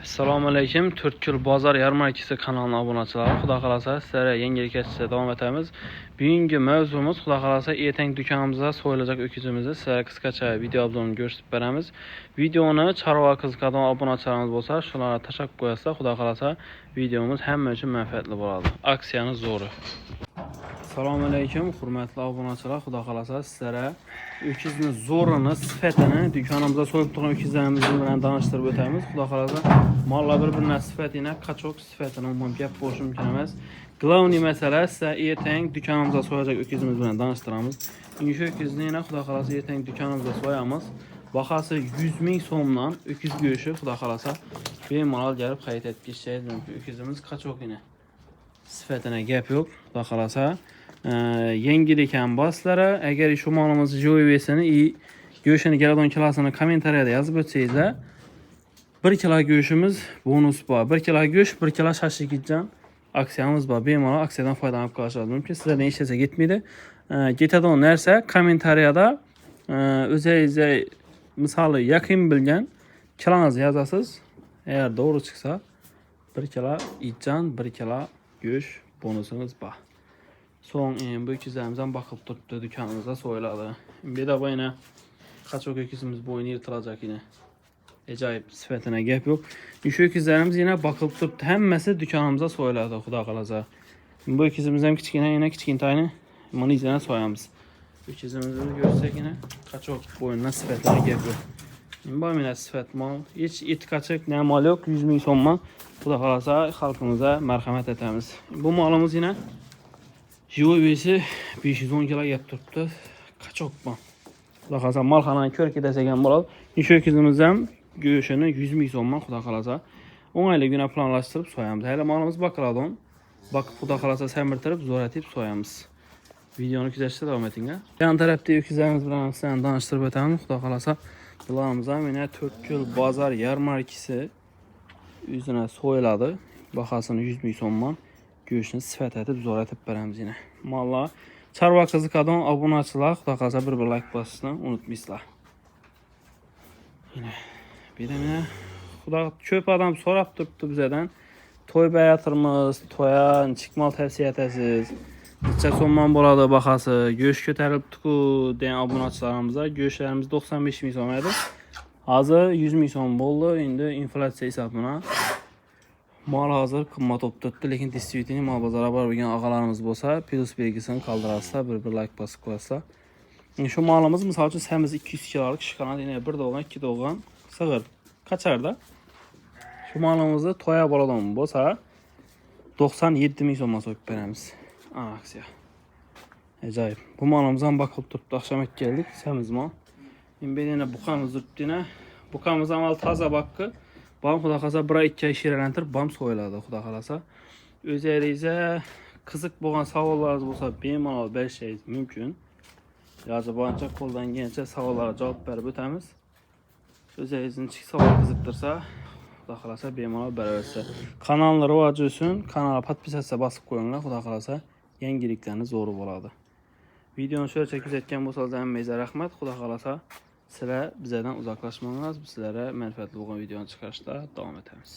Assalomu alaykum. Turkul bozor yarmarkasi kanalına obunachilar. Xudo xolasa sizlarga yangilik ketishda davom etamiz. Bugungi mavzumuz xudo xolasa ertang do'konimizda so'yilajak o'kizimizni sizlarga qisqacha video obzorini ko'rsatib beramiz. Videoni chorva qiziqadigan obunachilarimiz bo'lsa, shularga tashab qo'yasa, xudo xolasa videomiz hamma uchun manfaatli bo'ladi. Aksiyani zo'ri. Assalomu alaykum, hurmatli obunachilar. Xudo xolasa sizlarga öküzning zo'rini, sifatini do'konimizda so'yib turgan öküzlarimiz bilan tanishtirib o'tamiz. Xudo xolasa mollar bir-birining sifatini, qachok sifatini umuman gap bo'lishi mumkin emas. Glavniy masala sizlar ertang do'konimizda so'yajak öküzimiz bilan tanishtiramiz. Shu öküzni yana xudo xolasa ertang do'konimizda so'yamiz. Bahası 100 ming so'mdan öküz go'shti xudo xolasa bemalol kelib xarid etib ketishimiz mumkin. Öküzimiz qachok ina. Sifatine gap yo'q. Xudo xolasa yangilik ham boslari. Agar shu molimizni jo'yibesini go'shini keladigan kilosini kommentariyada yozib o'tsangizlar, 1 kilo go'shimiz bonus bor. 1 kilo go'sht, 1 kilo shashlikdan aksiyamiz bor. Bemalol aksiyadan foydalanib qolishingiz mumkin. Sizlardan hech narsa ketmaydi. Ketadigan narsa kommentariyada o'zingizga misoli yaqin bilgan kilongizni yozasiz. Eğer doğru chiqsa 1 kilo itjan, 1 kilo go'sht bonusunuz bor. So'ng bu öküzlerimizden bakıp turibdi do'konimizda so'yiladi. Bedava yana qachok öküzimiz bo'yni yirtilajak yine. Ajoyib sifatine gap yo'q. Shu öküzlerimiz yine bakıp turibdi. Hammasi do'konimizda so'yiladi, xudo xolasa. Bu öküzimiz ham kichkina, yana kichkintayni buni izlana so'yamiz. Öküzimizni ko'rsak yine qachok bo'ynidan sifatine gap yo'q. Bu mina sifat mol, hech et qachok, ne mol yo'q, 100 ming so'mma. Xudo xolasa xalqimizga marhamat etamiz. Bu molimiz yine Jivobesi 510 kilo gap turibdi. Qachok bu. Xudo xolasa molxonani ko'rib degan bo'ladi. Shu öküzimiz ham go'shini 100 ming so'mman xudo xolasa o'ng'ayligina planlashtirib so'yamiz. Hali molimiz baqiradon. Bakib xudo xolasa samirtirib, zo'ratib so'yamiz. Videoni kuzatishda davom eting. Yan tarafda öküzlarimiz bilan sizlarni tanishtirib o'tamiz. Xudo xolasa bularimiz ham yana Turkul bozor yarmarkasi o'zina so'yiladi. Bahasini 100 ming so'mman. Go'shtni sifat etib, zo'ratib beramiz yine. Mollar chorva qiziqadigan obunachilar xudo xolasa bir like bosishni unutmaysizlar. Yine bir de xudo ko'p odam so'rab turibdi bizdan. To'y bayatırmız, to'ya chiqmal tavsiya etasiz. Necha so'mman bo'ladi bahasi? Go'sht ko'tarilibdi-ku degan obunachilarimizga go'shtlarimiz 95 ming so'm edi. Hozir 100 ming so'm bo'ldi. Endi inflyatsiya hisobidan mal hazır qimmat olib turibdi, lekin distributsiya mal bozorga borib bo'lgan og'alarimiz bo'lsa, plus belgisini qoldirasizlar, bir like bosib qo'yasizlar. Şu malımız misal üçün semiz 200 kiloluk şikanat, yine 1 doğan, 2 doğan sığır. Kaçarda? Şu malımızı toya boladan bolsa 97 ming so'mga so'yib beramiz. Aksiya. Ajoyib. Bu malımızdan bakıp turibdi, akşam geldik, semiz mal. Endi yana buqamiz turibdi yine. Buqamiz amal toza baqqı. Bam xudo xolasa 1-2 ay shiralantirib bam so'yiladi, xudo xolasa. O'zingizga qiziq bo'lgan savollarınız bo'lsa, bemalol berishingiz mumkin. Yozib qo'ldan kelgancha savollarga javob berib o'tamiz. O'zingizning savol qiziqtirsa, xudo xolasa bemalol beraversa. Kanalni rivoji uchun kanalga podpisatsiya bosib qo'yinglar, xudo xolasa yangiliklarni zo'ri bo'ladi. Videoni shuncha kuzatgan bo'lsangiz hammangizga rahmat. Xudo xolasa sizlar bizlardan uzoqlashmangiz, sizlarga manfaatli bo'lgan videoni chiqarishda davom etamiz.